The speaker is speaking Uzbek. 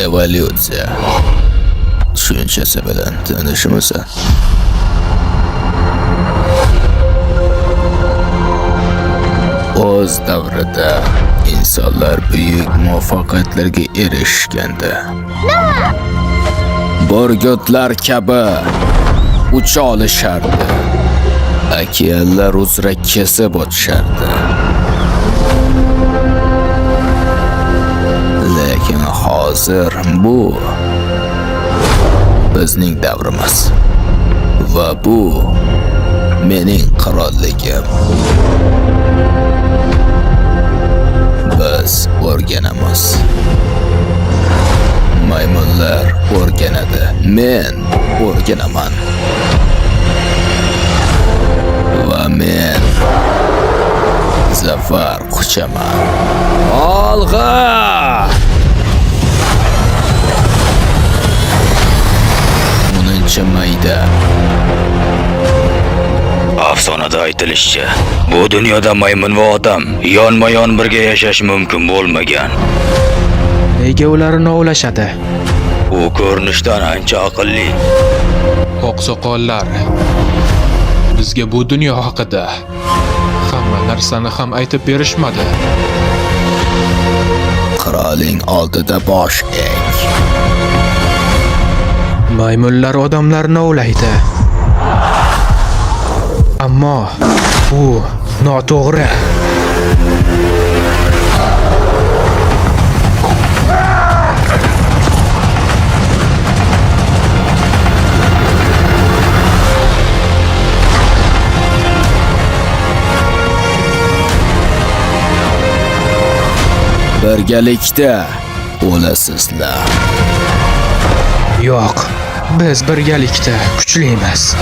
Evolyutsiya tushunchasi bilan tanishmisan? O'z davrida insonlar buyuk muvaffaqiyatlarga erishganda borgotlar kabi ucha olishardi. Okeanlar uzra kesib o'tishardi. Lekin hozir bu bizning davrimiz va bu mening qirolligim. Biz o'rganamiz. Maymunlar o'rganadi. Men o'rganaman. Va men zafar quchaman. Olg'a! 10-mayda. Afsonada aytilishicha, bu dunyoda maymun va odam yonma-yon birga yashash mumkin bo'lmagan. Nega ularni ovlashadi? U ko'rinishdan ancha aqlli. Oqsoqollar bizga bu dunyo haqida hamma narsani ham aytib berishmadi. Qiroling oldida bosh eg. Maymunlar odamlarni ovlaydi. Ammo bu noto'g'ri. Birgalikda o'lasizlar. Yo'q, biz birgalikda kuchlimiz.